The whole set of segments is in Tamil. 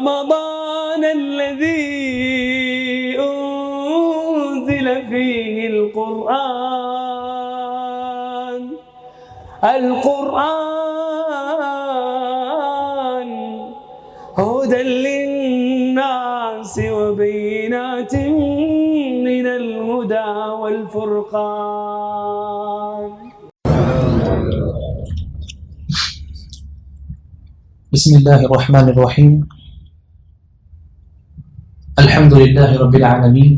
رمضان الذي أنزل فيه القرآن هدى للناس وبينات من الهدى والفرقان. بسم الله الرحمن الرحيم. الحمد لله رب العالمين،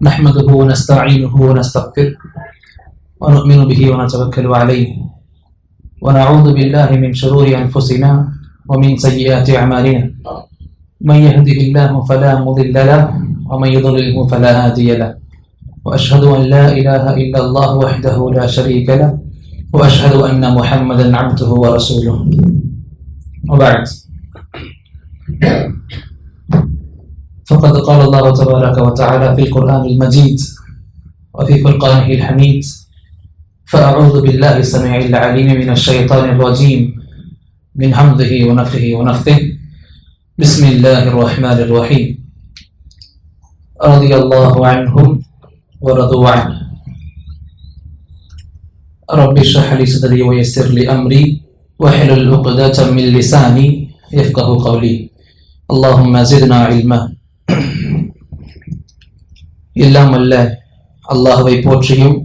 نحمده ونستعينه ونستغفره ونؤمن به ونتوكل عليه ونعوذ بالله من شرور أنفسنا ومن سيئات أعمالنا، من يهده الله فلا مضل له ومن يضلله فلا هادي له، وأشهد أن لا إله إلا الله وحده لا شريك له، وأشهد أن محمدا عبده ورسوله. وبعد، فقد قال الله تبارك وتعالى في القرآن المجيد وفي فرقانه الحميد: فأعوذ بالله السميع العليم من الشيطان الرجيم من همزه ونفخه ونفثه. بسم الله الرحمن الرحيم. رضي الله عنهم ورضوا عنه. رب اشرح لي صدري ويسر لي أمري واحلل عقدة من لساني يفقه قولي. اللهم زدنا علما. எல்லாம் வல்ல அல்லாஹ்வை போற்றியும்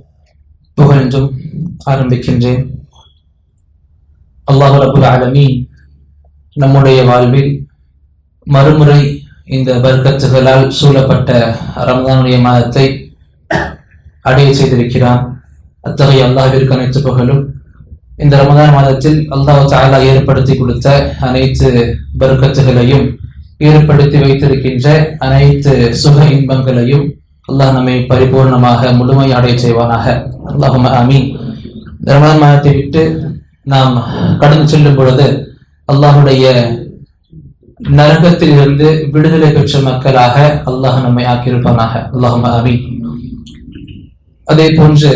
புகழ்ந்தும் ஆரம்பிக்கின்றேன். அல்லாஹ் ரப்புல் ஆலமீன் நம்முடைய வாழ்வில் மறுமுறை இந்த பர்க்கத்துகளால் சூழப்பட்ட ரமதானுடைய மாதத்தை அடைய செய்திருக்கிறான். அத்தகைய அல்லாஹ்விற்கு அனைத்து புகழும். இந்த ரமதான் மாதத்தில் அல்லாஹ் தஆலா ஏற்படுத்தி கொடுத்த அனைத்து பர்க்கத்துகளையும், ஏற்படுத்தி வைத்திருக்கின்ற அனைத்து சுக இன்பங்களையும் அல்லாஹ் நம்மை பரிபூர்ணமாக முழுமை அடைய செய்வானாக. அல்லாஹும்ம ஆமீன். ரமதான் மாதத்தை விட்டு நாம் கடந்து செல்லும் பொழுது அல்லாஹுடைய நரகத்தில் இருந்து விடுதலை பெற்ற மக்களாக அல்லாஹ் நம்மை ஆக்கியிருப்பானாக. அல்லாஹும்ம ஆமீன். அதே போன்று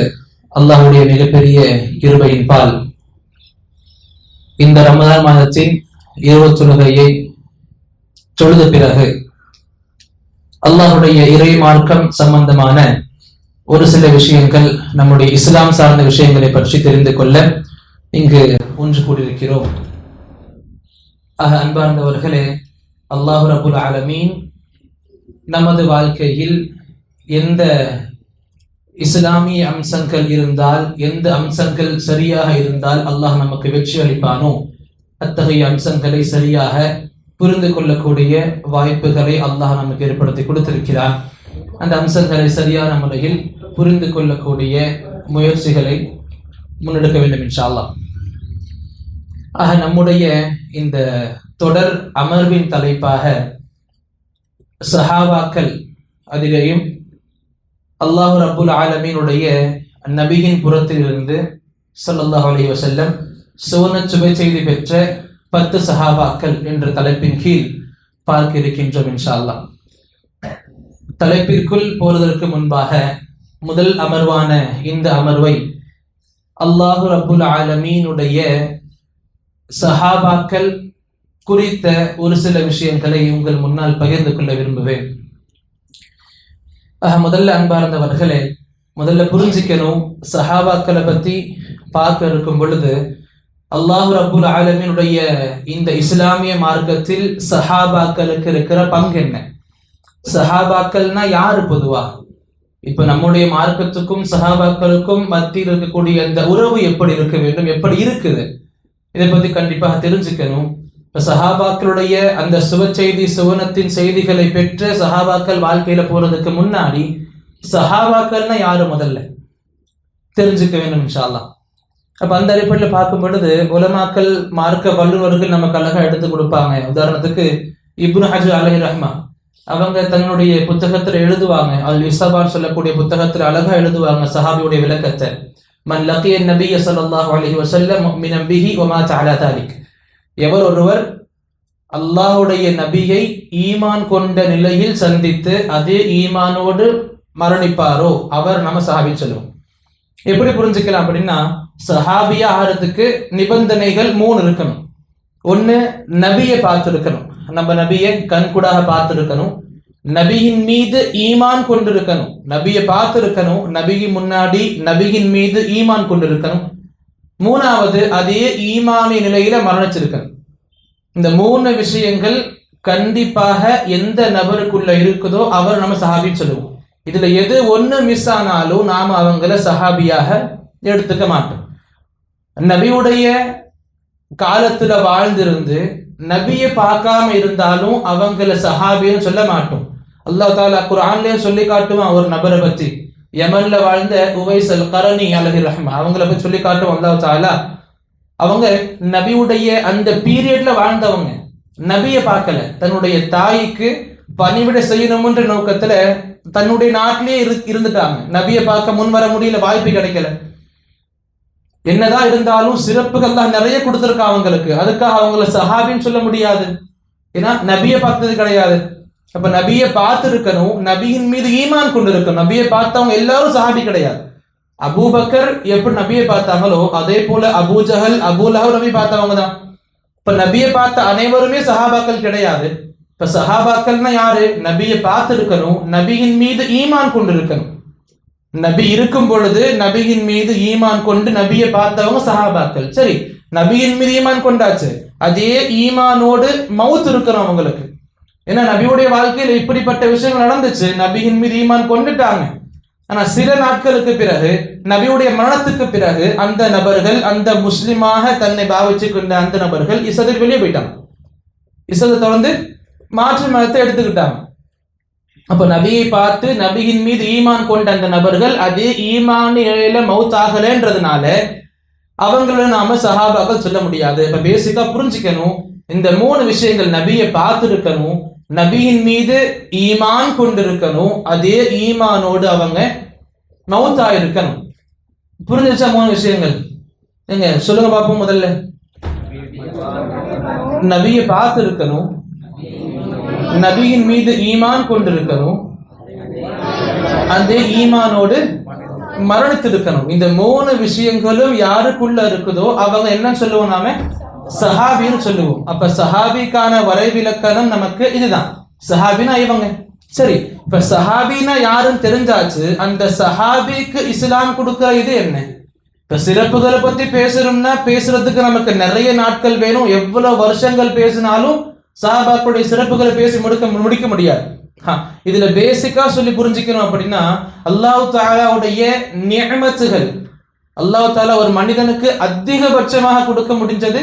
அல்லாஹுடைய மிகப்பெரிய கிருபையின் பால் இந்த ரமதான் மாதத்தின் இரவு தொழுகையை தொழுத பிறகு அல்லாஹுடைய இறை மார்க்கம் சம்பந்தமான ஒரு சில விஷயங்கள், நம்முடைய இஸ்லாம் சார்ந்த விஷயங்களை பற்றி தெரிந்து கொள்ள இங்கு ஒன்று கூடியிருக்கிறோம். அன்பார்ந்தவர்களே, அல்லாஹ் ரப்புல் ஆலமீன் நமது வாழ்க்கையில் எந்த இஸ்லாமிய அம்சங்கள் இருந்தால், எந்த அம்சங்கள் சரியாக இருந்தால் அல்லாஹ் நமக்கு வெற்றி அளிப்பானோ அத்தகைய அம்சங்களை சரியாக புரிந்து கொள்ளக்கூடிய வாய்ப்புகளை அல்லாஹ் நமக்கு ஏற்படுத்தி கொடுத்திருக்கிறார். அந்த அம்சங்களை சரியான முறையில் புரிந்து கொள்ளக்கூடிய முயற்சிகளை முன்னெடுக்க வேண்டும் இன்ஷா அல்லாஹ். நம்முடைய இந்த தொடர் அமர்வின் தலைப்பாக சஹாபாக்கள், அதிலேயும் அல்லாஹ் ரப்புல் ஆலமீனுடைய நபியின் புறத்திலிருந்து ஸல்லல்லாஹு அலைஹி வஸல்லம் சுவன சுபை செய்தி பெற்ற 10 சஹாபாக்கள் என்ற தலைப்பின் கீழ் பார்க்க இருக்கின்றோம் இன்ஷா அல்லாஹ். தலைப்பிற்குள் போவதற்கு முன்பாக முதல் அமர்வான இந்த அமர்வை அல்லாஹ் ரப்புல் ஆலமீனுடைய சஹாபாக்கள் குறித்த ஒரு சில விஷயங்களை உங்கள் முன்னால் பகிர்ந்து கொள்ள விரும்புவேன். முதல்ல அன்பார்ந்தவர்களே, முதல்ல புரிஞ்சிக்கணும், சஹாபாக்களை பத்தி பார்க்க இருக்கும் பொழுது அல்லாஹ் ரப்புல் ஆலமீனுடைய இந்த இஸ்லாமிய மார்க்கத்தில் சஹாபாக்களுக்கு இருக்கிற பங்கு என்ன? சஹாபாக்கள்னா யாரு? பொதுவா இப்ப நம்முடைய மார்க்கத்துக்கும் சஹாபாக்களுக்கும் மத்தியில் இருக்கக்கூடிய அந்த உறவு எப்படி இருக்க வேண்டும், எப்படி இருக்குது, இதை பத்தி கண்டிப்பாக தெரிஞ்சுக்கணும். இப்ப சஹாபாக்களுடைய அந்த சுப செய்தி, சுவனத்தின் செய்திகளை பெற்ற சஹாபாக்கள் வாழ்க்கையில போறதுக்கு முன்னாடி சஹாபாக்கள்னா யாரு முதல்ல தெரிஞ்சுக்க வேண்டும் இன்ஷா அல்லாஹ். அப்ப அந்த அடிப்படையில் பார்க்கும் பொழுது உலமாக்கள், மார்க்க வல்லுநர்கள் நமக்கு அழகா எடுத்து கொடுப்பாங்க. உதாரணத்துக்கு இப்னு ஹஜர் அலைஹி ரஹ்மா அவங்க தன்னுடைய புத்தகத்துல எழுதுவாங்க, அல் இஸ்ஸாபான்னு சொல்லக்கூடிய புத்தகத்துல அழகா எழுதுவாங்க சஹாபியுடைய விளக்கத்தை. மன் லகிய நபிய ஸல்லல்லாஹு அலைஹி வஸல்லம் முஃமினன் பிஹி வ மாத அலா தாலிக். எவர் ஒருவர் அல்லாஹ்வுடைய நபியை ஈமான் கொண்ட நிலையில் சந்தித்து அதே ஈமானோடு மரணிப்பாரோ அவர் நம்ம சஹாபி சொல்லுவோம். எப்படி புரிஞ்சுக்கலாம் அப்படின்னா, சஹாபியா ஆகிறதுக்கு நிபந்தனைகள் 3 இருக்கணும். ஒண்ணு, நபியை பார்த்து இருக்கணும். நம்ம நபியை கண்கூடாக பார்த்திருக்கணும், நபியின் மீது ஈமான் கொண்டிருக்கணும், நபியை பார்த்திருக்கணும், நபியின் முன்னாடி நபியின் மீது ஈமான் கொண்டிருக்கணும். மூணாவது அதே ஈமானிய நிலையில மரணிச்சிருக்கணும். இந்த 3 விஷயங்கள் கண்டிப்பாக எந்த நபருக்குள்ள இருக்குதோ அவர் நம்ம சஹாபின்னு சொல்லுவோம். இதுல எது ஒண்ணு மிஸ் ஆனாலும் நாம அவங்கள சஹாபியாக எடுத்துக்க மாட்டோம். நபியுடைய காலத்துல வாழ்ந்திருந்து நபியை பார்க்காம இருந்தாலும் அவங்கள சஹாபின்னு சொல்ல மாட்டோம். அல்லாஹ் தாலா குர்ஆன்லயும் சொல்லி காட்டுவான் ஒரு நபரை பத்தி. யமன்ல வாழ்ந்த உவைஸ் அல் கரனி அலைஹி ரஹ்மா அவங்கள பத்தி சொல்லி காட்டுவான் அல்லாஹ் தாலா. அவங்க நபியுடைய அந்த பீரியட்ல வாழ்ந்தவங்க, நபியை பார்க்கல, தன்னுடைய தாய்க்கு பணிவிட செய்யணும்ன்ற நோக்கத்துல தன்னுடைய நாட்டிலேயே இருந்துட்டாங்க. நபியை பார்க்க முன் வர முடியல, வாய்ப்பு கிடைக்கல. என்னதான் இருந்தாலும் சிறப்புகள் தான் நிறைய கொடுத்துருக்கா அவங்களுக்கு. அதுக்காக அவங்கள சஹாபின்னு சொல்ல முடியாது, ஏன்னா நபியை பார்த்தது கிடையாது. அப்ப நபியை பார்த்திருக்கணும், நபியின் மீது ஈமான் கொண்டு இருக்கணும். நபியை பார்த்தவங்க எல்லாரும் சஹாபி கிடையாது. அபூபக்கர் எப்படி நபியை பார்த்தாங்களோ அதே போல அபூ ஜஹல், அபூ லஹப் நபி பார்த்தவங்க தான். இப்ப நபியை பார்த்த அனைவருமே சஹாபாக்கள் கிடையாது. இப்ப சஹாபாக்கள்னா யாரு? நபியை பார்த்திருக்கணும், நபியின் மீது ஈமான் கொண்டு இருக்கணும். நபி இருக்கும் பொழுது நபியின் மீது ஈமான் கொண்டு நபியை பார்த்தவங்க சஹாபாக்கள். சரி, நபியின் மீது ஈமான் கொண்டாச்சு, அதே ஈமானோடு மவுத் இருக்கணும் அவங்களுக்கு. ஏன்னா நபியுடைய வாழ்க்கையில இப்படிப்பட்ட விஷயங்கள் நடந்துச்சு, நபியின் மீது ஈமான் கொண்டுட்டாங்க. ஆனா சில நாட்களுக்கு பிறகு, நபியுடைய மரணத்துக்கு பிறகு அந்த நபர்கள், அந்த முஸ்லிமாக தன்னை பாவிச்சு கொண்ட அந்த நபர்கள் இஸ்லாத்துக்கு வெளியே போயிட்டாங்க. இஸ்லாத்தை தொடர்ந்து மாற்று மதத்தை எடுத்துக்கிட்டாங்க. அப்ப நபியை பார்த்து நபியின் மீது ஈமான் கொண்ட அந்த நபர்கள் அதே ஈமானில மவுத் ஆகலன்றதுனால அவங்கள நாம சஹாபாக்கள் சொல்ல முடியாது. இப்ப பேசிக்கா புரிஞ்சுக்கணும், இந்த 3 விஷயங்கள், நபியை பார்த்திருக்கணும், நபியின் மீது ஈமான் கொண்டிருக்கணும், அதே ஈமானோடு அவங்க மவுத்தா இருக்கணும். புரிஞ்சிச்சா 3 விஷயங்கள்? எங்க சொல்லுங்க பாப்போம். முதல்ல நபியை பார்த்திருக்கணும், நபியின் மீது ஈமான் கொண்டிருக்கணும், அதே ஈமானோடு மரணித்திருக்கணும். இந்த 3 விஷயங்களும் யாருக்குள்ள இருக்குதோ அவங்க என்ன சொல்லுவோம்? நாம சஹாபின்னு சொல்லுவோம். அப்ப சஹாபிக்கான வரைவிலக்கணம் நமக்கு இதுதான். சஹாபினா இவங்க. சரி, இப்ப சஹாபினா யாருன்னு தெரிஞ்சாச்சு. அந்த சஹாபிக்கு இஸ்லாம் கொடுக்கிற இது என்ன? இப்ப சிறப்புகளை பத்தி பேசுறோம்னா பேசுறதுக்கு நமக்கு நிறைய நாட்கள் வேணும். எவ்வளவு வருஷங்கள் பேசினாலும் சஹாபாக்களுடைய சிறப்புகளை பேசி முடிக்க முடியாது. இதுல பேசிக்கா சொல்லி புரிஞ்சுக்கணும் அப்படின்னா, அல்லாஹ் தஆலாவுடைய நிஅமத்துகள், அல்லாஹ் தஆலா ஒரு மனிதனுக்கு அதிகபட்சமாக கொடுக்க முடிஞ்சது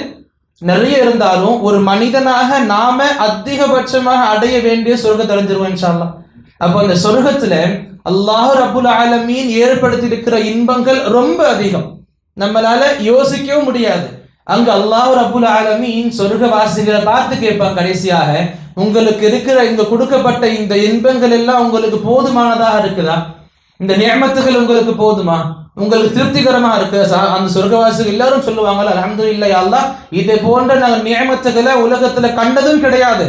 நிறைய இருந்தாலும் ஒரு மனிதனாக நாம அதிகபட்சமாக அடைய வேண்டிய சொர்க்கத்தை அடைஞ்சிருவோம் இன்ஷா அல்லாஹ். அப்போ அந்த சொர்க்கத்துல அல்லாஹ் ரப்புல் ஆலமீன் ஏற்படுத்தி இருக்கிற இன்பங்கள் ரொம்ப அதிகம், நம்மளால யோசிக்கவும் முடியாது. அங்க அல்லாஹ் ரப்புல் ஆலமீன் சொர்க்கவாசிகளை பார்த்து கேட்பாங்க கடைசியாக, உங்களுக்கு இருக்கிற இங்க கொடுக்கப்பட்ட இந்த இன்பங்கள் எல்லாம் உங்களுக்கு போதுமானதாக இருக்குதா? இந்த நிஅமத்துகள் உங்களுக்கு போதுமா? உங்களுக்கு திருப்திகரமா இருக்கு? அந்த சொர்க்கவாசிகள் எல்லாரும் சொல்லுவாங்க, அல்ஹம்துலில்லாஹ் யா அல்லாஹ், இதை போன்ற நாங்கள் நிஅமத்துகளை உலகத்துல கண்டதும் கிடையாது.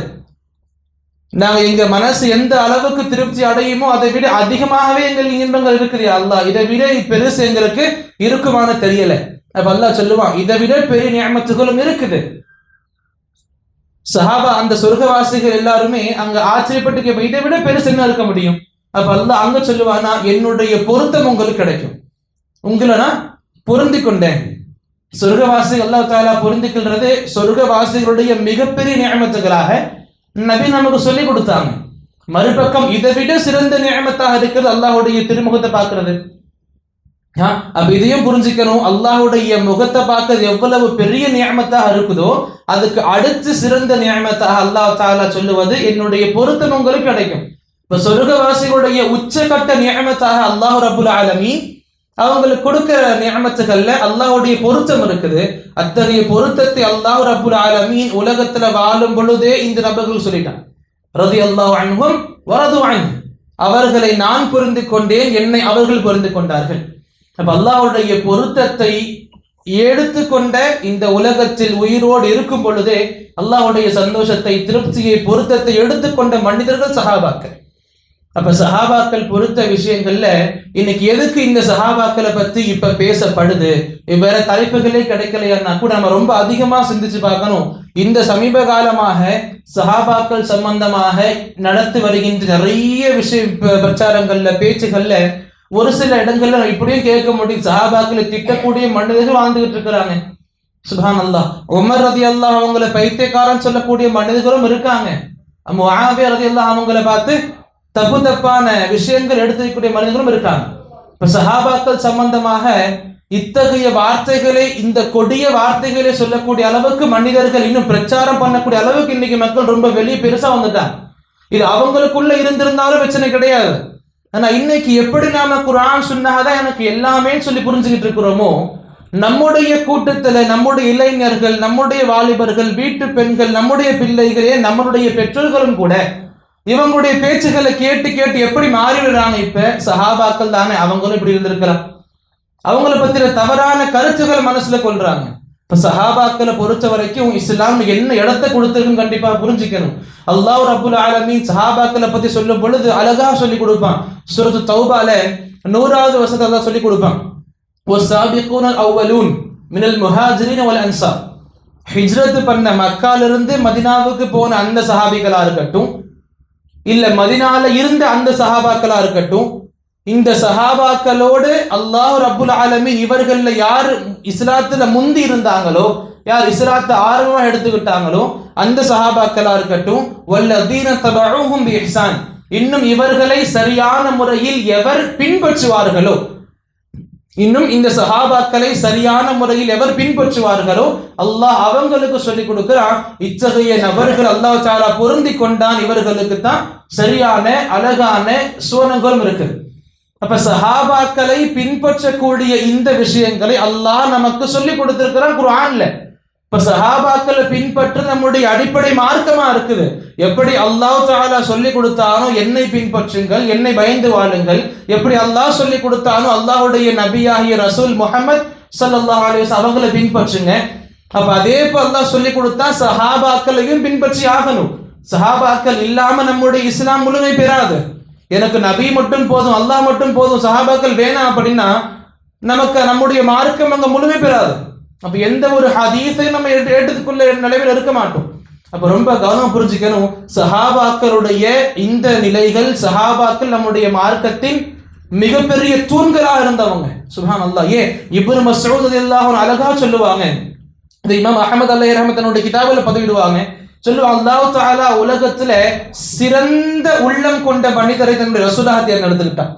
நாங்க எங்க மனசு எந்த அளவுக்கு திருப்தி அடையுமோ அதை விட அதிகமாகவே எங்களுக்கு இன்பங்கள் இருக்குது யா அல்லாஹ், இதை விட பெருசு எங்களுக்கு இருக்குமான்னு தெரியல. அப்ப அல்லாஹ் சொல்லுவான், இதை விட பெரிய நிஅமத்துகளும் இருக்குது. சஹாபா அந்த சொர்க்கவாசிகள் எல்லாருமே அங்க ஆச்சரியப்பட்டு கேட்ப, இதை விட பெருசு என்ன இருக்க முடியும்? அப்ப அல்லாஹ் அங்க சொல்லுவானா, என்னுடைய பொருத்தம் உங்களுக்கு கிடைக்கும், உங்களை நான் பொருந்தி கொண்டேன். சொர்க்கவாசிகள் அல்லாஹ் தஆலா பொருந்திக்கிறது சொர்க்கவாசிகளுடைய மிகப்பெரிய நிஅமத்துகளாக நபி நமக்கு சொல்லி கொடுத்தாங்க. மறுபக்கம் இதை விட சிறந்த நிஅமத்தாக இருக்கிறது அல்லாஹ்வுடைய திருமுகத்தை பார்க்கிறது. அப்ப இதையும் புரிஞ்சுக்கணும், அல்லாஹ்வுடைய முகத்தை பார்க்கிறது எவ்வளவு பெரிய நிஅமத்தாக இருக்குதோ அதுக்கு அடுத்து சிறந்த நிஅமத்தாக அல்லாஹ் தஆலா சொல்லுவது என்னுடைய பொருத்தம் உங்களுக்கு கிடைக்கும். இப்ப சொர்க்கவாசிகளுடைய உச்சகட்ட நிஅமத்தாக அல்லாஹ் ரப்புல் ஆலமீன் அவங்களுக்கு கொடுக்கிற நிஅமத்துகள்ல அல்லாஹ்வுடைய பொருத்தம் இருக்குது. அத்தகைய பொருத்தத்தை அல்லாஹ் ரப்புல் ஆலமீன் உலகத்துல வாழும் பொழுதே இந்த நபர்கள் சொல்லிட்டான், ரலியல்லாஹு அன்ஹும் வரது அன்ஹு, அவர்களை நான் புரிந்து கொண்டேன், என்னை அவர்கள் புரிந்து கொண்டார்கள். அப்ப அல்லாஹ்வுடைய பொருத்தத்தை எடுத்துக்கொண்ட இந்த உலகத்தில் உயிரோடு இருக்கும் பொழுதே அல்லாஹ்வுடைய சந்தோஷத்தை, திருப்தியை, பொருத்தத்தை எடுத்துக்கொண்ட மனிதர்கள் சஹாபாக்கள். அப்ப சஹாபாக்கள் பொறுத்த விஷயங்கள்ல இன்னைக்கு எதுக்கு இந்த சஹாபாக்களை பத்தி இப்ப பேசப்படுது, வேற தலைப்புகளே கிடைக்கலையான்னா கூட நம்ம ரொம்ப அதிகமா சிந்திச்சு பார்க்கணும். இந்த சமீப காலமாக சஹாபாக்கள் சம்பந்தமாக நடத்தி வருகின்ற நிறைய பிரச்சாரங்கள்ல பேச்சுகள்ல ஒரு சில இடங்கள்ல இப்படியும் கேட்க முடியும், சஹாபாக்களை திட்டக்கூடிய மனிதர்கள் வாழ்ந்துகிட்டு இருக்கிறாங்க. சுப்ஹானல்லாஹ். உமர் ரலியல்லாஹு அவங்களை பைத்தியக்காரன் சொல்லக்கூடிய மனிதர்களும் இருக்காங்க. முஆவியா ரலியல்லாஹு அவங்களை பார்த்து தப்பான விஷயங்கள் எடுத்துக்கூடிய மனிதர்களும் இருக்காங்க. இப்ப சஹாபாக்கள் சம்பந்தமாக இத்தகைய வார்த்தைகளை, இந்த கொடிய வார்த்தைகளை சொல்லக்கூடிய அளவுக்கு மனிதர்கள் இன்னும் பிரச்சாரம் பண்ணக்கூடிய அளவுக்கு இன்னைக்கு மக்கள் ரொம்ப வெளியே பெருசா வந்துட்டாங்க. இது அவங்களுக்குள்ள இருந்திருந்தாலும் பிரச்சனை கிடையாது. ஆனா இன்னைக்கு எப்படி நாம குர்ஆன் சுன்னஹதான் எனக்கு எல்லாமே சொல்லி புரிஞ்சுக்கிட்டு இருக்கிறோமோ, நம்முடைய கூட்டத்துல நம்முடைய இளைஞர்கள், நம்முடைய வாலிபர்கள், வீட்டு பெண்கள், நம்முடைய பிள்ளைகளே, நம்மளுடைய பெற்றோர்களும் கூட இவங்களுடைய பேச்சுகளை கேட்டு கேட்டு எப்படி மாறிவிடுறாங்க. இப்ப சஹாபாக்கள் தானே, அவங்களும் இப்படி இருந்திருக்கலாம், அவங்கள பத்தின தவறான கருத்துக்கள் மனசுல கொள்றாங்க. இப்ப சஹாபாக்களை பொறுத்த வரைக்கும் இஸ்லாம் என்ன இடத்தை கொடுத்திருக்குன்னு கண்டிப்பா புரிஞ்சுக்கணும். அல்லாஹ் ரப்புல் ஆலமீன் சஹாபாக்களை பத்தி சொல்லும் பொழுது அழகா சொல்லி கொடுப்பான். சூரத்து தௌபால 100வது வசனத்தை அல்லாஹ் சொல்லி கொடுப்பான். வஸாபிகூனல் அவ்வலூன் மினல் முஹாஜிரின் வல் அன்சார். ஹிஜ்ரத் பண்ண மக்கால இருந்து மதீனாவுக்கு போன அந்த சஹாபிகளா இருக்கட்டும், இல்ல மதீனால இருந்த அந்த சஹாபாக்களா இருக்கட்டும், இந்த சஹாபாக்களோடு அல்லாஹ் ரப்புல் ஆலமீன் இவர்கள்ல யார் இஸ்லாத்துல முந்தி இருந்தாங்களோ, யார் இஸ்லாத்தை ஆர்வமா எடுத்துக்கிட்டாங்களோ அந்த சஹாபாக்களா இருக்கட்டும், வல்லதீன தபஊஹும் பிஇஹ்சான், இன்னும் இவர்களை சரியான முறையில் எவர் பின்பற்றுவார்களோ, இன்னும் இந்த சஹாபாக்களை சரியான முறையில் எவர் பின்பற்றுவார்களோ அல்லாஹ் அவங்களுக்கு சொல்லிக் கொடுக்கிறான். இத்தகைய நபர்கள் அல்லாஹ் தஆலா பொருந்தி கொண்டான், இவர்களுக்கு தான் சரியான அழகான சுவனங்களும் இருக்கு. அப்ப சஹாபாக்களை பின்பற்றக்கூடிய இந்த விஷயங்களை அல்லாஹ் நமக்கு சொல்லி கொடுத்திருக்கிறான் குர்ஆன்ல. இப்ப சஹாபாக்களை பின்பற்ற நம்முடைய அடிப்படை மார்க்கமா இருக்குது. எப்படி அல்லாஹ் தஆலா சொல்லி கொடுத்தானோ என்னை பின்பற்றுங்கள், என்னை பயந்து வாழுங்கள், எப்படி அல்லாஹ் சொல்லி கொடுத்தானோ அல்லாஹ்வுடைய நபியாகிய ரசூல் முஹம்மது ஸல்லல்லாஹு அலைஹி வஸல்லம் அவங்களை பின்பற்றுங்க. அப்ப அதே போல அல்லாஹ் சொல்லி கொடுத்தா சஹாபாக்களையும் பின்பற்றி ஆகணும். சஹாபாக்கள் இல்லாம நம்முடைய இஸ்லாம் முழுமை பெறாது. எனக்கு நபி மட்டும் போதும், அல்லாஹ் மட்டும் போதும், சஹாபாக்கள் வேணாம் அப்படின்னா நமக்கு நம்முடைய மார்க்கம் அங்க முழுமை பெறாது. அப்ப எந்த ஒரு ஹதீஸை நம்ம ஏற்றுக்கொள்ள நிலையில் இருக்க மாட்டோம். அப்ப ரொம்ப கவனம் புரிஞ்சுக்கணும். சஹாபாக்களுடைய இந்த நிலைகள், சஹாபாக்கள் நம்முடைய மார்க்கத்தின் மிகப்பெரிய தூண்களாக இருந்தவங்க. சுப்ஹானல்லாஹ். ஏன் இப்னு மஸ்ஊத் ரலியல்லாஹு அன்ஹு அழகா சொல்லுவாங்க, இந்த இமாம் அஹ்மத் அலைஹி ரஹ்மத்துல்லாஹி கிதாபுல பதிவிடுவாங்க, சொல்லுவாங்க, அல்லாஹ் தஆலா உலகத்துல சிறந்த உள்ளம் கொண்ட மனிதரை தன்னுடைய ரசூலாக தேர்ந்தெடுத்துக்கிட்டான்.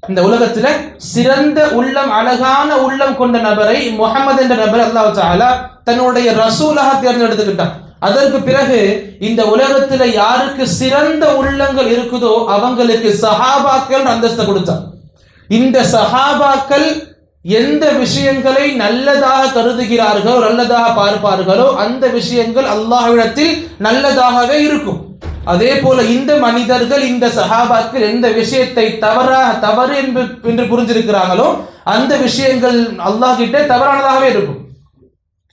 இந்த உலகத்துல சிறந்த உள்ளம், அழகான உள்ளம் கொண்ட நபரை, முஹம்மது என்ற நபரை அல்லாஹ் தஆலா தன்னுடைய ரசூலாக தேர்ந்தெடுத்துக்கிட்டான். அதற்கு பிறகு இந்த உலகத்துல யாருக்கு சிறந்த உள்ளங்கள் இருக்குதோ அவங்களுக்கு சஹாபாக்கள் அந்தஸ்தை கொடுத்தான். இந்த சஹாபாக்கள் எந்த விஷயங்களை நல்லதாக கருதுகிறார்களோ, நல்லதாக பார்ப்பார்களோ அந்த விஷயங்கள் அல்லாஹ்விடத்தில் நல்லதாகவே இருக்கும். அதே போல இந்த மனிதர்கள், இந்த சஹாபாக்கள் எந்த விஷயத்தை தவறு என்று புரிஞ்சிருக்கிறாங்களோ அந்த விஷயங்கள் அல்லாஹ் கிட்ட தவறானதாகவே இருக்கும்.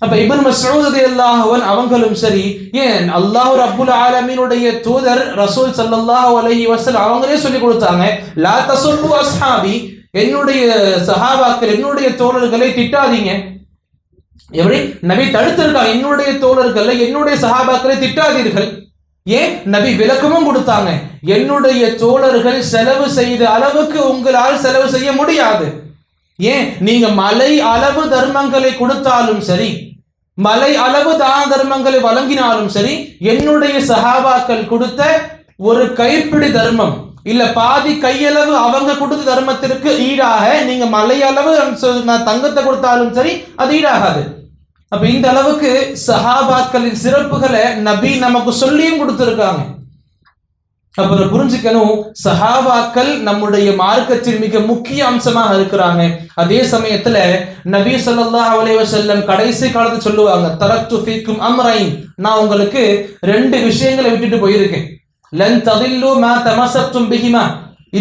அப்ப இப்னு மஸ்ஊத் ரலியல்லாஹு அன்ஹு அவங்களும் சரி, ஏன் அல்லாஹ் ரப்புல் ஆலமீனுடைய தூதர் ரசூல் ஸல்லல்லாஹு அலைஹி வஸல்லம் அவங்களே சொல்லி கொடுத்தாங்க, லா தஸுப்பு அஸ்ஹாபி, என்னுடைய சஹாபாக்கள், என்னுடைய தோழர்களை திட்டாதீங்க. எப்படி நபி தடுத்திருக்காங்க, என்னுடைய தோழர்களை, என்னுடைய சஹாபாக்களை திட்டாதீர்கள். ஏன் நபி விளக்கமும் கொடுத்தாங்க, என்னுடைய தோழர்கள் செலவு செய்த அளவுக்கு உங்களால் செலவு செய்ய முடியாது. ஏன் நீங்க மலை அளவு தர்மங்களை கொடுத்தாலும் சரி, மலை அளவு தான தர்மங்களை வழங்கினாலும் சரி, என்னுடைய சஹாபாக்கள் கொடுத்த ஒரு கைப்பிடி தர்மம் இல்ல பாதி கையளவு அவங்க கொடுத்த தர்மத்திற்கு ஈடாக நீங்க மலை அளவு தங்கத்தை கொடுத்தாலும் சரி அது ஈடாகாது. அப்ப இந்த அளவுக்கு சஹாபாக்களின் சிறப்புகளை நபி நமக்கு சொல்லியும் கொடுத்திருக்காங்க. அப்ப புரிஞ்சுக்கணும், சஹாபாக்கள் நம்முடைய மார்க்கத்தின் மிக முக்கிய அம்சமாக இருக்கிறாங்க. அதே சமயத்துல நபி ஸல்லல்லாஹு அலைஹி வஸல்லம் கடைசி காலத்துல சொல்லுவாங்க, தரக்து ஃபீக்கும் அம்ரைன், நான் உங்களுக்கு 2 விஷயங்களை விட்டுட்டு போயிருக்கேன். லன் ததில்லு மா தமஸத்தும் பிஹிமா,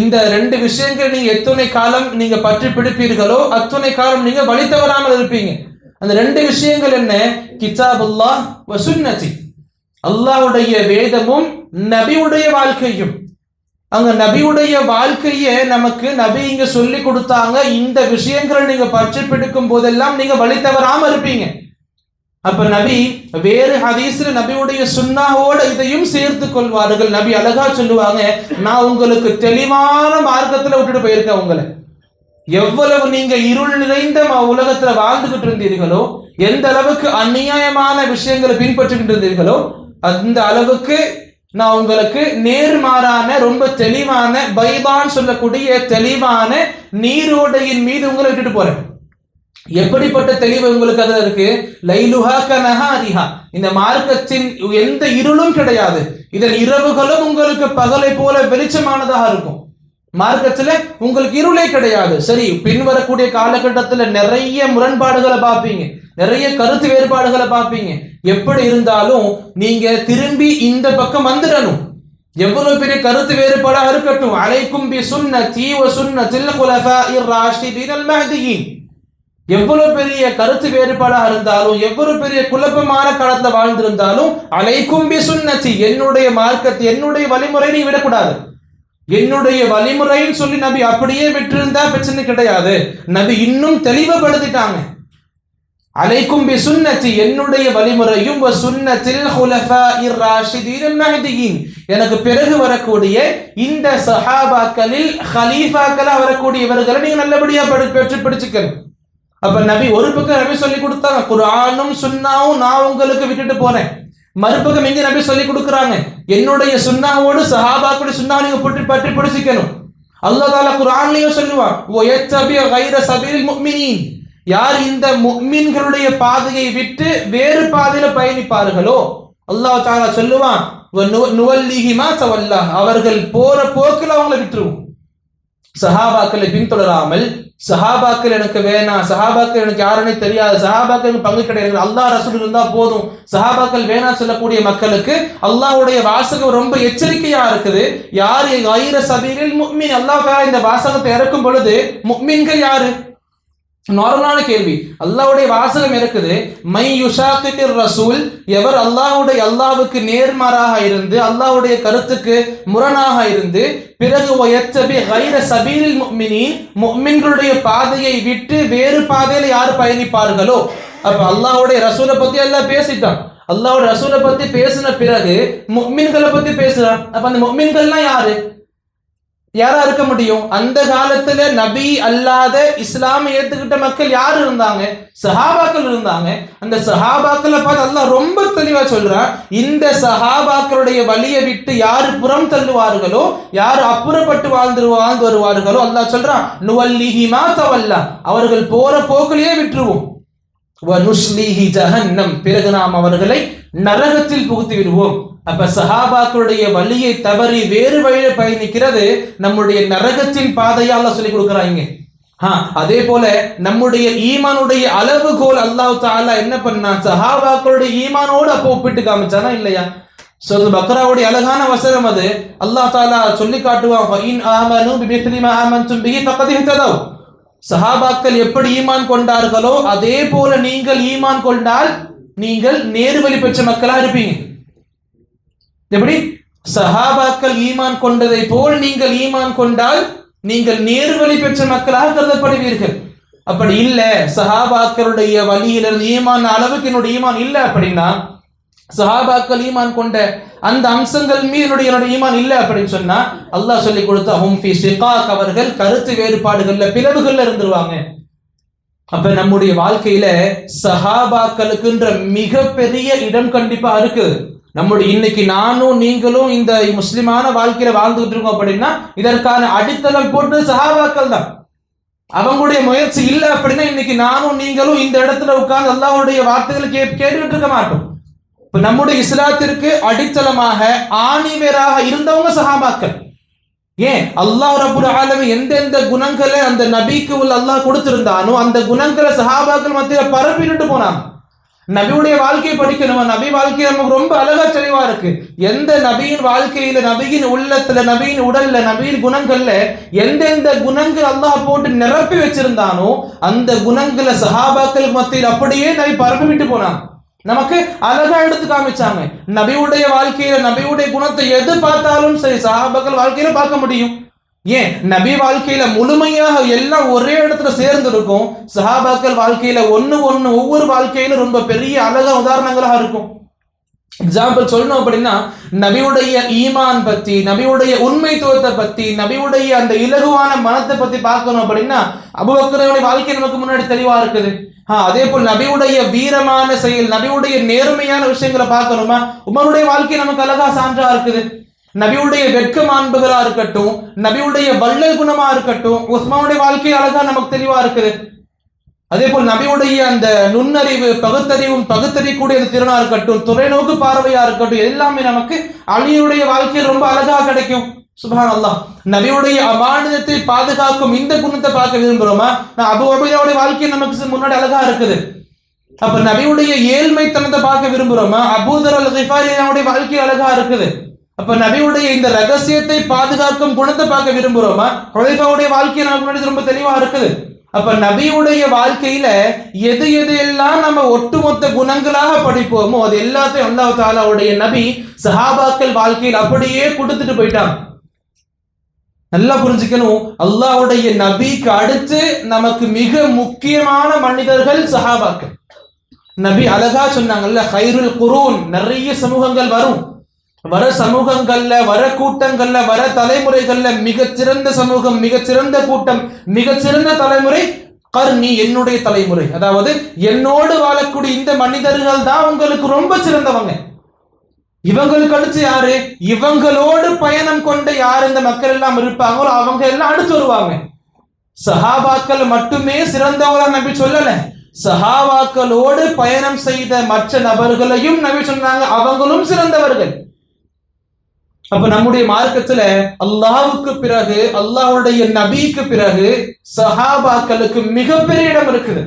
இந்த 2 விஷயங்கள் நீங்க எத்தனை காலம் நீங்க பற்றி பிடிப்பீர்களோ அத்தனை காலம் நீங்க வழி தவறாமல் இருப்பீங்க. அந்த 2 விஷயங்கள் என்ன? கிதாபுல்லாஹ் வ சுன்னதி, அல்லாஹ்வுடைய வேதமும் நபியுடைய வாழ்க்கையும். அங்க நபியுடைய வாழ்க்கையை நமக்கு நபி இங்க சொல்லி கொடுத்தாங்க. இந்த விஷயங்களை நீங்க பற்றி பிடிக்கும் போதெல்லாம் நீங்க வழி தவறாம இருப்பீங்க. அப்ப நபி வேறு ஹதீஸ்ல நபியுடைய சுன்னாவோட இதையும் சேர்த்து கொள்வார்கள். நபி அழகா சொல்லுவாங்க, நான் உங்களுக்கு தெளிவான மார்க்கத்துல விட்டுட்டு போயிருக்கேன். உங்களை எவ்வளவு நீங்க இருள் நிறைந்த உலகத்துல வாழ்ந்துகிட்டு இருந்தீர்களோ, எந்த அளவுக்கு அநியாயமான விஷயங்களை பின்பற்றிக்கிட்டு இருந்தீர்களோ, அந்த அளவுக்கு நான் உங்களுக்கு நேர்மாறான ரொம்ப தெளிவான பைபான் சொல்லக்கூடிய தெளிவான நீரோடையின் மீது உங்களை விட்டுட்டு போறேன். எப்படிப்பட்ட தெளிவு உங்களுக்கு அதுல இருக்கு? லைலுஹா கனஹாரிஹா, இந்த மார்க்கத்தின் எந்த இருளும் கிடையாது. இதன் இரவுகளும் உங்களுக்கு பகலை போல வெளிச்சமானதாக இருக்கும். மார்க்கத்துல உங்களுக்கு இருளே கிடையாது. சரி, பின்வரக்கூடிய காலகட்டத்துல நிறைய முரண்பாடுகளை பார்ப்பீங்க, நிறைய கருத்து வேறுபாடுகளை பார்ப்பீங்க. எப்படி இருந்தாலும் நீங்க திரும்பி இந்த பக்கம் வந்துடணும். எவ்வளவு பெரிய கருத்து வேறுபாடாக இருக்கட்டும், அலைக்கும் பி சுன்னதி வ சுன்னத்தில் குலஃபாஇர் ராஷிதீன் அல் மஹ்தியீன். எவ்வளவு பெரிய கருத்து வேறுபாடாக இருந்தாலும், எவ்வளவு பெரிய குழப்பமான காலத்துல வாழ்ந்திருந்தாலும், அலைக்கும் பி சுன்னதி, என்னுடைய மார்க்கத்தை, என்னுடைய வழிமுறை நீ விடக்கூடாது. என்னுடைய வழிமுறைன்னு சொல்லி நபி அப்படியே விட்டிருந்தா பிரச்சனை கிடையாது. நபி இன்னும் தெளிவுபடுத்திட்டாங்க. அலைக்கும் பி சுன்னதி, என்னுடைய வழிமுறையும், வ சுன்னத்தில் குலஃபாஇர் ராஷிதீன் அல் மஹ்தியீன், எனக்கு பிறகு வரக்கூடிய இந்த சஹாபாக்களில் ஹலீஃபாக்களா வரக்கூடியவர்களை நீங்க நல்லபடியா பெற்று பிடிச்சுக்கணும். அப்ப நபி ஒரு பக்கம் நபி சொல்லி கொடுத்தாங்க, குர்ஆனும் சுன்னாவும் நான் உங்களுக்கு விட்டுட்டு போறேன். மறுபக்கம் எங்க நபி சொல்லி கொடுக்குறாங்க, என்னுடைய சுன்னாவோடு சஹாபாக்களுடைய சுன்னா நீங்க பற்றி பிடிச்சிக்கணும். அல்லாஹ் தஆலா குர்ஆன்லயும் சொல்லுவான், வயத்தபி கைர சபீல் முஃமினீன், யார் இந்த முஃமின்களுடைய பாதையை விட்டு வேறு பாதையில பயணிப்பார்களோ அல்லாஹ் தஆலா சொல்லுவான், நுவல்லிஹி மா தவல்லா, அவர்கள் போற போக்குல அவங்களை விட்டுருவோம். சஹாபாக்களை பின்தொடராமல், சஹாபாக்கள் எனக்கு வேணாம், சஹாபாக்கள் எனக்கு யாருன்னே தெரியாது, சஹாபாக்கள் பங்கு கிடையாது, அல்லாஹ் ரசூல் இருந்தா போதும், சஹாபாக்கள் வேணாம் சொல்லக்கூடிய மக்களுக்கு அல்லாஹ்வுடைய வாசகம் ரொம்ப எச்சரிக்கையா இருக்குது. யார் கைர சபீலில் முஃமின், அல்லாஹ் இந்த வாசகத்தை இறக்கும் பொழுது முஃமின்கள் யாரு? நார்மலான கேள்வி. அல்லாஹ்வுடைய வாசகம் இருக்குது, மை யுஷாக்கிர் ரசூல், எவர் அல்லாஹ்வுக்கு நேர்மாறாக இருந்து, அல்லாஹ்வுடைய கருத்துக்கு முரணாக இருந்து, பிறகு வயத்தபி கைர சபீலில் முஃமினீன், முஃமின்களுடைய பாதையை விட்டு வேறு பாதையில யார் பயணிப்பார்களோ. அப்ப அல்லாஹ்வுடைய ரசூலை பத்தி எல்லாம் பேசிட்டான். அல்லாஹ்வுடைய ரசூலை பத்தி பேசின பிறகு முஃமின்களை பத்தி பேசுறான். அப்ப அந்த முஃமின்கள்லாம் யாரு? யாரா இருக்க முடியும்? அந்த காலத்துல நபி அல்லாத இஸ்லாமை ஏத்துக்கிட்ட மக்கள் யாரு இருந்தாங்க? சஹாபாக்கள் இருந்தாங்க. அந்த சஹாபாக்களை பார்த்து அல்லாஹ் ரொம்ப தெளிவா சொல்றான், இந்த சஹாபாக்களுடைய வழியை விட்டு யாரு புறம் தள்ளுவார்களோ, யாரு அப்புறப்பட்டு வாழ்ந்து வருவார்களோ, அல்லாஹ் சொல்றான், நுவல்லிஹி மா தவல்லா, அவர்கள் போற போக்கிலேயே விட்டுருவோம். வ நுஸ்லிஹி ஜஹன்னம், பிறகு நாம் அவர்களை நரகத்தில் புகுத்தி விடுவோம். அப்ப சஹாபாக்களுடைய வழியை தவறி வேறு வழியில பயணிக்கிறது நம்முடைய நரகத்தின் பாதையா அல்லாஹ் சொல்லி கொடுக்குறாங்க. அதே போல நம்முடைய ஈமானுடைய அளவுகோல் அல்லாஹ் தஆலா என்ன பண்ணா, சஹாபாக்களுடைய ஈமானோடு அப்போ ஒப்பிட்டு காமிச்சானா இல்லையா? சூரா பக்ராவுடைய அழகான வசனம் அது. அல்லாஹ் தஆலா சொல்லி காட்டுவான், ஃபஇன் ஆமனு பிமிஸ்லி மா ஆமன்தும் பிஹி ஃபகத் இஹ்ததவ், சஹாபாக்கள் எப்படி ஈமான் கொண்டார்களோ அதே போல நீங்கள் ஈமான் கொண்டால் நீங்கள் நேர்வழி பெற்ற மக்களா இருப்பீங்க. எப்படி? சஹாபாக்கள் ஈமான் கொண்டதை போல் நீங்கள் ஈமான் கொண்டால் நீங்கள் நேர்வழி பெற்ற மக்களாக கருதப்படுவீர்கள். அப்படி இல்ல, சஹாபாக்களுடைய வழியிலிருந்து ஈமான் அளவுக்கு என்னுடைய ஈமான் இல்லை அப்படின்னா, சஹாபாக்கள் ஈமான் கொண்ட அந்த அம்சங்கள் மீது என்னுடைய ஈமான் இல்லை அப்படின்னு சொன்னா, அல்லாஹ் சொல்லி கொடுத்த ஹும் ஃபி ஷிகாக், அவர்கள் கருத்து வேறுபாடுகள்ல பிளவுகள்ல இருந்துருவாங்க. அப்ப நம்முடைய வாழ்க்கையில சஹாபாக்களுக்குன்ற மிகப்பெரிய இடம் கண்டிப்பா இருக்கு. நம்முடைய இன்னைக்கு நானும் நீங்களும் இந்த முஸ்லிமான வாழ்க்கையில வாழ்ந்துகிட்டு இருக்கோம் அப்படின்னா இதற்கான அடித்தளம் போட்டு சஹாபாக்கள் தான். அவங்களுடைய முயற்சி இல்லை அப்படின்னா இன்னைக்கு நானும் நீங்களும் இந்த இடத்துல உட்கார்ந்து அல்லாஹ்வுடைய வார்த்தைகளை கேட்டுக்கிட்டு இருக்க மாட்டோம். இப்ப நம்முடைய இஸ்லாத்திற்கு அடித்தளமாக ஆணிவேராக இருந்தவங்க சஹாபாக்கள். ஏன்? அல்லாஹ் ரப்புல் ஆலமீன் எந்தெந்த குணங்களை அந்த நபிக்கு உள்ள அல்லாஹ் கொடுத்திருந்தானோ அந்த குணங்களை சஹாபாக்கள் மத்தியில பரப்பிட்டு போனாங்க. நபியுடைய வாழ்க்கையை படிக்கணும். நபி வாழ்க்கை நமக்கு ரொம்ப அழகா தெளிவா இருக்கு. எந்த நபியின் வாழ்க்கையில, நபியின் உள்ளத்துல, நபியின் உடல்ல, நபியின் குணங்கள்ல எந்தெந்த குணங்கள் அல்லாஹ் போட்டு நிரப்பி வச்சிருந்தானோ அந்த குணங்களை சஹாபாக்கள் மத்தியில் அப்படியே நபி பரப்பி விட்டு போனாங்க. நமக்கு அழகா எடுத்து காமிச்சாங்க. நபியுடைய வாழ்க்கையில நபியுடைய குணத்தை எது பார்த்தாலும் சரி சஹாபாக்கள் வாழ்க்கையில பார்க்க முடியும். ஏன் நபி வாழ்க்கையில முழுமையாக எல்லாம் ஒரே இடத்துல சேர்ந்து இருக்கும். சஹாபாக்கள் வாழ்க்கையில ஒண்ணு ஒவ்வொரு வாழ்க்கையில ரொம்ப பெரிய அழகா உதாரணங்களாக இருக்கும். எக்ஸாம்பிள் சொல்லணும் அப்படின்னா, நபியுடைய ஈமான் பத்தி, நபியுடைய உண்மைத்துவத்தை பத்தி, நபியுடைய அந்த இலகுவான மனத்தை பத்தி பார்க்கணும் அப்படின்னா அபூபக்கருடைய வாழ்க்கை நமக்கு முன்னாடி தெளிவா இருக்குது. அதே போல் நபியுடைய வீரமான செயல், நபியுடைய நேர்மையான விஷயங்களை பார்க்கணுமா, உமருடைய வாழ்க்கை நமக்கு அழகா சான்றா இருக்குது. நபியுடைய வெட்க மாண்புகளா இருக்கட்டும், நபியுடைய வள்ளல் குணமா இருக்கட்டும், உஸ்மானுடைய வாழ்க்கை அழகா நமக்கு தெளிவா இருக்குது. அதே போல் நபியுடைய அந்த நுண்ணறிவு, பகுத்தறியக்கூடிய திறனா இருக்கட்டும், தொலைநோக்கு பார்வையா இருக்கட்டும், எல்லாமே நமக்கு அலியுடைய வாழ்க்கையில் ரொம்ப அழகா கிடைக்கும். சுப்ஹான் அல்லாஹ். நபியுடைய அமானிதத்தை பாதுகாக்கும் இந்த குணத்தை பார்க்க விரும்புறோமா? அபூ உபைதாவுடைய வாழ்க்கை நமக்கு முன்னாடி அழகா இருக்குது. அப்ப நபியுடைய ஏழ்மைத்தனத்தை பார்க்க விரும்புறோமா? அபூதர் அல் கிஃபாரியுடைய வாழ்க்கை அழகா இருக்குது. அப்ப நபியுடைய இந்த ரகசியத்தை பாதுகாக்கும் குணத்தை பார்க்க விரும்புறோமா? ஹுதைஃபாவுடைய வாழ்க்கை நமக்கு முன்னாடி ரொம்ப தெளிவா இருக்குது. அப்ப நபியுடைய வாழ்க்கையில எது எல்லாம் நம்ம ஒட்டுமொத்த குணங்களாக படிப்போமோ அது எல்லாத்தையும் அல்லாஹ் தஆலாவுடைய நபி சஹாபாக்கள் வாழ்க்கையில் அப்படியே கொடுத்துட்டு போயிட்டாங்க. நல்லா புரிஞ்சுக்கணும், அல்லாஹ்வுடைய நபிக்கு அடுத்து நமக்கு மிக முக்கியமான மனிதர்கள் சஹாபாக்கள். நபி அழகா சொன்னாங்கல்ல, கைருல் குரூன், நிறைய சமூகங்கள் வரும், வர சமூகங்கள்ல, வர கூட்டங்கள்ல, வர தலைமுறைகள்ல மிகச்சிறந்த சமூகம், மிகச்சிறந்த கூட்டம், மிகச்சிறந்த தலைமுறை கர்ணி, என்னுடைய தலைமுறை. அதாவது என்னோடு வாழக்கூடிய இந்த மனிதர்கள் தான் உங்களுக்கு ரொம்ப சிறந்தவங்க. இவங்களுக்கு அடுத்து யாரு? இவங்களோடு பயணம் கொண்ட யார் இந்த மக்கள் எல்லாம் இருப்பாங்களோ அவங்க எல்லாம் அடுத்து வருவாங்க. சஹாபாக்கள் மட்டுமே சிறந்தவங்களா நபி சொல்லல, சஹாபாக்களோடு பயணம் செய்த மற்ற நபர்களையும் நபி சொன்னாங்க அவங்களும் சிறந்தவர்கள். அப்ப நம்முடைய மார்க்கத்துல அல்லாஹ்வுக்கு பிறகு, அல்லாஹ்வுடைய நபிக்கு பிறகு சஹாபாக்களுக்கு மிகப்பெரிய இடம் இருக்குது.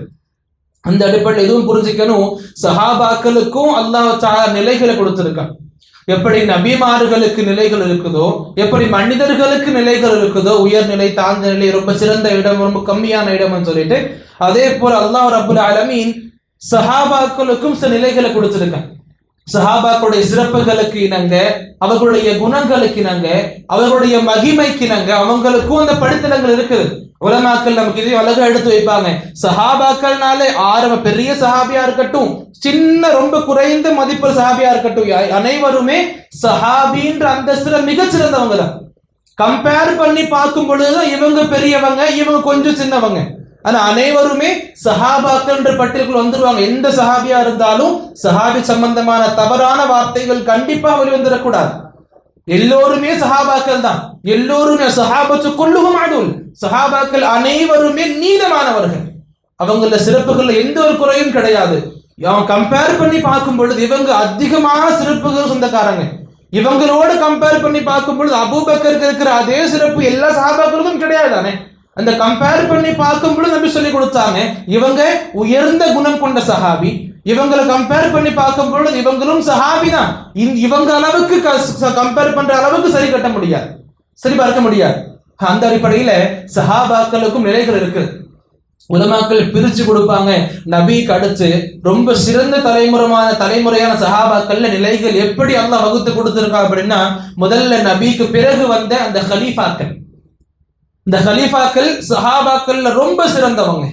அந்த அடிப்படையில் எதுவும் புரிஞ்சுக்கணும், சஹாபாக்களுக்கும் அல்லாஹ் தஆலா நிலைகளை கொடுத்திருக்கான். எப்படி நபிமார்களுக்கு நிலைகள் இருக்குதோ, எப்படி மனிதர்களுக்கு நிலைகள் இருக்குதோ, உயர்நிலை, தாழ்ந்த நிலை, ரொம்ப சிறந்த இடம், ரொம்ப கம்மியான இடம்னு சொல்லிட்டு, அதே போல அல்லாஹ் ரப்புல் ஆலமீன் சஹாபாக்களுக்கும் சில நிலைகளை கொடுத்திருக்கான். சஹாபாக்களுடைய சிறப்புகளுக்கு இணங்க, அவர்களுடைய குணங்களுக்கு இணங்க, அவர்களுடைய மகிமைக்கு இணங்க அவங்களுக்கும் அந்த படித்தளங்கள் இருக்குது. உலமாக்கள் நமக்கு இதை அழகா எடுத்து வைப்பாங்க. சஹாபாக்கள்னாலே ஆரம்ப பெரிய சஹாபியா இருக்கட்டும், சின்ன ரொம்ப குறைந்த மதிப்பு சஹாபியா இருக்கட்டும், அனைவருமே சஹாபின்ற அந்தஸ்துல மிக சிறந்தவங்க தான். கம்பேர் பண்ணி பார்க்கும் பொழுது இவங்க பெரியவங்க, இவங்க கொஞ்சம் சின்னவங்க. ஆனா அனைவருமே சஹாபாக்கள் என்ற பட்டியலுக்குள் வந்துருவாங்க. எந்த சஹாபியா இருந்தாலும் சஹாபி சம்பந்தமான தவறான வார்த்தைகள் கண்டிப்பா வெளிவந்துடக்கூடாது. எல்லோருமே சஹாபாக்கள் தான், எல்லோருமே சஹாபத்து குல்லுஹும் அதுல், சஹாபாக்கள் அனைவருமே நீதமானவர்கள். அவங்கள சிறப்புகள்ல எந்த ஒரு குறையும் கிடையாது. அவன் கம்பேர் பண்ணி பார்க்கும் பொழுது இவங்க அதிகமான சிறப்புகள் சொந்தக்காரங்க. இவங்களோடு கம்பேர் பண்ணி பார்க்கும் பொழுது அபூபக்கருக்கு இருக்கிற அதே சிறப்பு எல்லா சஹாபாக்களுக்கும் கிடையாது தானே. அந்த கம்பேர் பண்ணி பார்க்கும் பொழுது நபி சொல்லி கொடுத்தாங்க, இவங்க உயர்ந்த குணம் கொண்ட சஹாபி, இவங்களை கம்பேர் பண்ணி பார்க்கும் பொழுது இவங்களும் சஹாபி தான். இவங்க அளவுக்கு கம்பேர் பண்ற அளவுக்கு சரி கட்ட முடியாது, சரி பார்க்க முடியாது. அந்த அடிப்படையில சஹாபாக்களுக்கும் நிலைகள் இருக்கு. உலமாக்கள் பிரிச்சு கொடுப்பாங்க. நபிக்கு அடுத்து ரொம்ப சிறந்த தலைமுறையான சஹாபாக்கள்ல நிலைகள் எப்படி அல்லாஹ் வகுத்து கொடுத்திருக்கா அப்படின்னா, முதல்ல நபிக்கு பிறகு வந்த அந்த ஹலீஃபாக்கள், இந்த ஹலீஃபாக்கள் சஹாபாக்கள்ல ரொம்ப சிறந்தவங்க.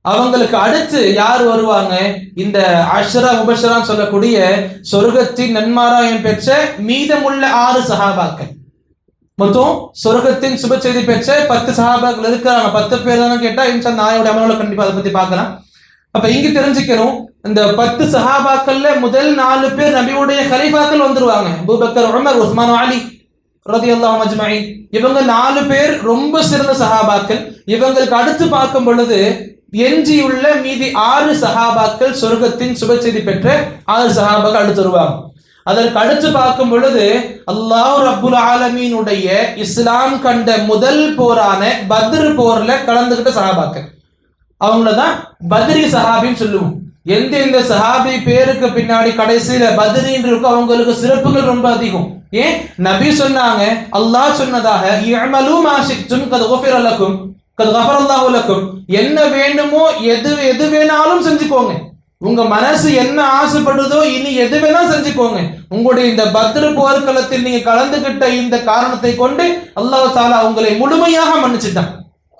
அவங்களுக்கு அடுத்து யார் வருவாங்க? இந்த அஷ்ரா முபஷ்ஷரான்னு சொல்லக்கூடிய சொர்க்கத்தின் நன்மாராயம் பெற்ற மீதமுள்ள 6 சஹாபாக்கள். மொத்தம் சொர்க்கத்தின் சுப செய்தி பெற்ற 10 சஹாபாக்கள் இருக்கிறாங்க. 10 பேர் தானே கேட்டா இன்ஷா நாயோட அமலோட கண்டிப்பா அதை பத்தி பார்க்கலாம். அப்ப இங்க தெரிஞ்சுக்கணும், இந்த 10 சஹாபாக்கள்ல முதல் 4 பேர் நபியுடைய கலீஃபாக்கள் வந்துருவாங்க. அபூபக்கர், உமர், உஸ்மான், அலி ரலியல்லாஹு அஜ்மஈன். இவங்க 4 பேர் ரொம்ப சிறந்த சஹாபாக்கள். இவங்களுக்கு அடுத்து பார்க்கும் பொழுது எஞ்சியுள்ள மீதி 6 சஹாபாக்கள் சொர்க்கத்தின் சுப செய்தி பெற்ற 6 சஹாபாக்கள் அடுத்து வருவாங்க. அதற்கு அடுத்து பார்க்கும் பொழுது அல்லாஹ் ரப்புல் ஆலமீனுடைய இஸ்லாம் கண்ட முதல் போரான பத்ர் போர்ல கலந்துகிட்ட சஹாபாக்கள், அவங்களதான் பத்ரி சஹாபின்னு சொல்லுவோம். எந்த சஹாபி பேருக்கு பின்னாடி கடைசியில பத்ரின்னு இருக்கோ அவங்களுக்கு சிறப்புகள் ரொம்ப அதிகம். ஏன்? நபி சொன்னாங்க, அல்லாஹ் சொன்னதாக, இஅமலு மா ஷி'தும் கத் குஃபிர லக்கும் கத் கஃபரல்லாஹு லக்கும், என்ன வேண்டுமோ எது வேணாலும் செஞ்சுக்கோங்க, உங்க மனசு என்ன ஆசைப்படுதோ இனி எது வேணா செஞ்சுக்கோங்க. உங்களுடைய இந்த பத்ரு போர்க்களத்தில் நீங்க கலந்துகிட்ட இந்த காரணத்தை கொண்டு அல்லாஹ் தஆலா உங்களை முழுமையாக மன்னிச்சுட்டான்.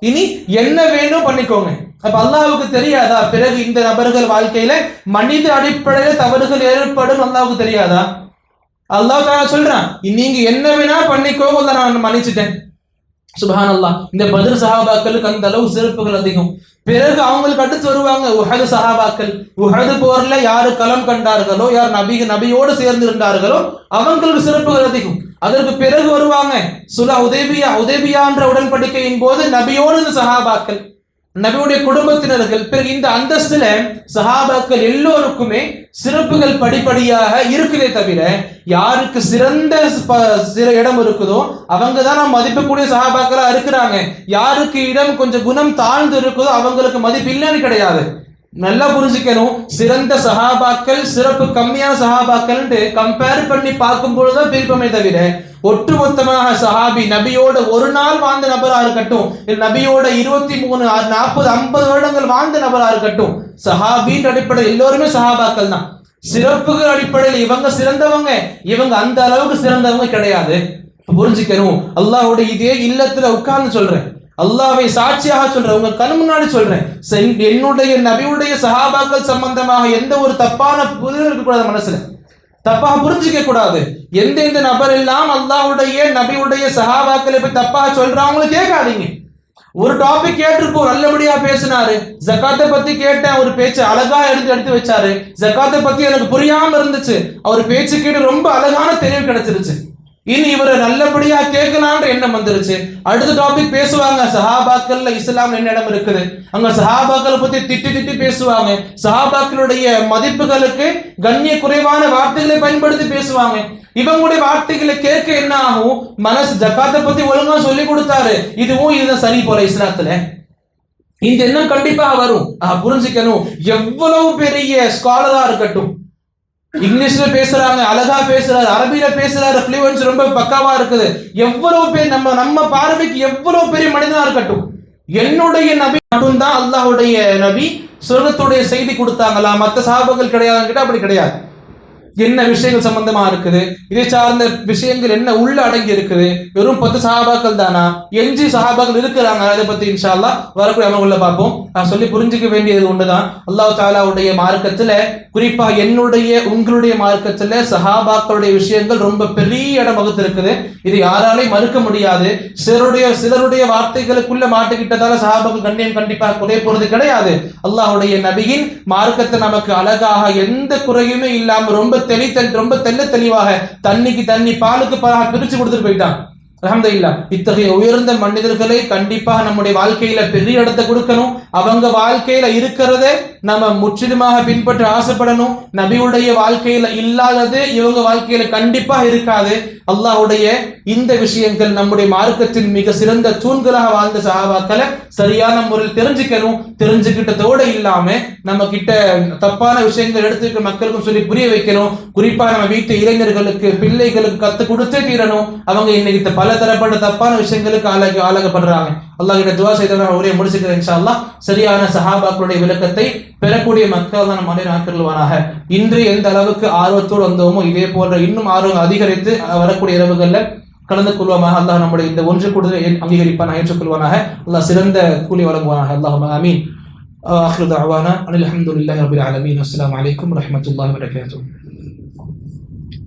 இனி என்ன வேணும் பண்ணிக்கோங்க. அப்ப அல்லாஹ்வுக்கு தெரியாதா பிறகு இந்த நபர்கள் வாழ்க்கையில மனித அடிப்படையில தவறுகள் ஏற்படும் அல்லாஹ்வுக்கு தெரியாதா? அல்லாஹ் தஆலா சொல்றான், நீங்க என்ன வேணா பண்ணிக்கோங்க, நான் மன்னிச்சுட்டேன். சுப்ஹானல்லாஹ். இந்த பத்ர் சஹாபாக்களுக்கு அந்த அளவு சிறப்புகள் அதிகம். பிறகு அவங்களுக்கு அடுத்து வருவாங்க உஹது சஹாபாக்கள். உஹது போர்ல யாரு களம் கண்டார்களோ, யார் நபியோடு சேர்ந்து இருந்தார்களோ அவங்களுக்கு சிறப்புகள் அதிகம். அதற்கு பிறகு வருவாங்க உதைபியான்ற உடன்படிக்கையின் போது நபியோடு இந்த சஹாபாக்கள், நபியுடைய குடும்பத்தினர்கள். பிறகு இந்த அந்தஸ்துல சஹாபாக்கள் எல்லோருக்குமே சிறப்புகள் படிப்படியாக இருக்குதே தவிர யாருக்கு சிறந்த இடம் இருக்குதோ அவங்க தான் நாம் மதிப்பக்கூடிய சஹாபாக்களா இருக்கிறாங்க. யாருக்கு இடம் கொஞ்சம் குணம் தாழ்ந்து இருக்குதோ அவங்களுக்கு மதிப்பு இல்லைன்னு கிடையாது. நல்லா புரிஞ்சுக்கணும். சிறந்த சஹாபாக்கள் சிறப்பு கம்மியான சஹாபாக்கள் கம்பேர் பண்ணி பார்க்கும் பொழுதுதான் பிரிப்பமே தவிர ஒட்டுமொத்தமாக சஹாபி நபியோட ஒரு நாள் வாழ்ந்த நபரா இருக்கட்டும், நபியோட 23 40 50 வருடங்கள் வாழ்ந்த நபரா இருக்கட்டும், சஹாபின்ற அடிப்படையில் எல்லோருமே சஹாபாக்கள் தான். சிறப்புகள் அடிப்படையில் இவங்க சிறந்தவங்க, இவங்க அந்த அளவுக்கு சிறந்தவங்க கிடையாது. புரிஞ்சுக்கணும். அல்லாஹ்வுடைய இதே இல்லத்துல உட்கார்ந்து சொல்றேன், அல்லாஹ்வை சாட்சியாக சொல்றேன், உங்க கண் முன்னாடி சொல்றேன், என்னுடைய நபியுடைய சஹாபாக்கள் சம்பந்தமாக எந்த ஒரு தப்பான புரிதல் இருக்கக்கூடாது, மனசுல தப்பாக புரிஞ்சுக்க கூடாது. எந்தெந்த நபர் எல்லாம் அல்லாஹ்வுடைய நபியுடைய சஹாபாக்களை போய் தப்பாக சொல்றாங்களோ கேட்காதீங்க. ஒரு டாபிக் கேட்டிருப்போம், நல்லபடியா பேசினாரு. ஜகாத்தை பத்தி கேட்டேன், ஒரு பேச்சு அழகா எடுத்து வச்சாரு. ஜகாத்தை பத்தி எனக்கு புரியாம இருந்துச்சு, அவர் பேச்சு கேட்டு ரொம்ப அழகான தெளிவு கிடைச்சிருச்சு. இனி இவரை நல்லபடியா கேட்கலான்ற எண்ணம் வந்துருச்சு. அடுத்த டாபிக் பேசுவாங்க, சஹாபாக்கள்ல இஸ்லாம் என்ன இடம் இருக்குது, அங்க சஹாபாக்களை பத்தி திட்டி பேசுவாங்க. சஹாபாக்களுடைய மதிப்புகளுக்கு கண்ணிய குறைவான வார்த்தைகளை பயன்படுத்தி பேசுவாங்க. இவங்களுடைய வார்த்தைகளை கேட்க என்ன ஆகும், மனசு ஜகாத்தை பத்தி ஒழுங்கா சொல்லி கொடுத்தாரு, இதுதான் சரி போல இஸ்லாத்துல, இந்த எண்ணம் கண்டிப்பாக வரும். புரிஞ்சுக்கணும். எவ்வளவு பெரிய ஸ்காலரா இருக்கட்டும், இங்கிலீஷ்ல பேசுறாங்க, அழகா பேசுறாரு, அரபியில பேசுறாரு, ஃப்ளூவன்ஸ் ரொம்ப பக்காவா இருக்குது, எவ்வளவு பேர் நம்ம பார்வைக்கு எவ்வளவு பெரிய மனிதனா இருக்கட்டும், என்னுடைய நபி மட்டும்தான் அல்லாஹ்வுடைய நபி சொர்க்கத்துடைய செய்தி கொடுத்தாங்களா, மற்ற சஹாபாக்கள் கிடையாதுன்னு கேட்டா அப்படி கிடையாது. என்ன விஷயங்கள் சம்பந்தமா இருக்குது, இதை சார்ந்த விஷயங்கள் என்ன உள்ள அடங்கி இருக்குது, வெறும் 10 சஹாபாக்கள் தானா, 8 சஹாபாக்கள் இருக்கிறாங்க. அதை பத்தி இன்ஷா அல்லாஹ் வரக்கூடிய அமல்களை பார்ப்போம். நான் சொல்லி புரிஞ்சுக்க வேண்டியது ஒண்ணுதான், அல்லாஹ் தஆலாவுடைய மார்க்கத்துல, குறிப்பா என்னுடைய உங்களுடைய மார்க்கத்துல சஹாபாக்களுடைய விஷயங்கள் ரொம்ப பெரிய இடம் வகுத்து இருக்குது. இது யாராலையும் மறுக்க முடியாது. சிலருடைய வார்த்தைகளுக்குள்ள மாட்டுக்கிட்டதால சஹாபாக்கள் கண்ணியம் கண்டிப்பாக குறை போறது கிடையாது. அல்லாஹ்வுடைய நபியின் மார்க்கத்தை நமக்கு அழகாக எந்த குறையுமே இல்லாம ரொம்ப தெள்ள தெளிவாக தண்ணிக்கு தண்ணி பாலுக்கு பாலாக பிரிச்சு கொடுத்துட்டு போயிட்டான். அல்ஹம்துலில்லாஹ். இத்தகைய உயர்ந்த மனிதர்களை கண்டிப்பாக நம்முடைய வாழ்க்கையில பெரிய இடத்தை கொடுக்கணும். அவங்க வாழ்க்கையில இருக்கிறத நம்ம முற்றிலுமாக பின்பற்ற ஆசைப்படணும். நபியுடைய வாழ்க்கையில இல்லாதது இவங்க வாழ்க்கையில கண்டிப்பா இருக்காது. அல்லாஹ்வுடைய இந்த விஷயங்கள் நம்முடைய மார்க்கத்தின் மிக சிறந்த தூண்களாக வாழ்ந்த சஹாபாக்களை சரியான முறையில் தெரிஞ்சுக்கணும். தெரிஞ்சுக்கிட்டதோட இல்லாம நம்ம கிட்ட தப்பான விஷயங்கள் எடுத்துக்க மக்களுக்கும் சொல்லி புரிய வைக்கணும். குறிப்பா நம்ம வீட்டு இளைஞர்களுக்கு பிள்ளைகளுக்கு கத்து கொடுத்தே தீரணும். அவங்க இன்னைக்கு பல தரப்பட்ட தப்பான விஷயங்களுக்கு ஆளாகப்படுறாங்க. அல்லாஹ் கிட்ட துஆ செய்தவங்க ஒரே முடிச்சுக்கிறேன் இன்ஷா அல்லாஹ். சரியான சஹாபாக்களுடைய விளக்கத்தை பெறக்கூடிய மக்கள் தான் நம்ம ஆக்கிரவானாக. இன்று எந்த அளவுக்கு ஆர்வத்தோடு வந்தோமோ இதே போன்ற இன்னும் ஆர்வம் அதிகரித்து வரக்கூடிய இரவுகள்ல கலந்து கொள்வோமாக. அல்லாஹ் நம்முடைய இந்த ஒன்று கூடுதல் அங்கீகரிப்பான ஏற்றுக்கொள்வானாக. அல்லாஹ் சிறந்த கூலி வழங்குவானாக. அல்லாஹும்ம ஆமீன். ஆகிரு தஅவானா அனில் ஹம்துலில்லாஹி ரப்பில் ஆலமீன். அஸ்ஸலாமு அலைக்கும் வரஹ்மத்துல்லாஹி வபரகாத்துஹு.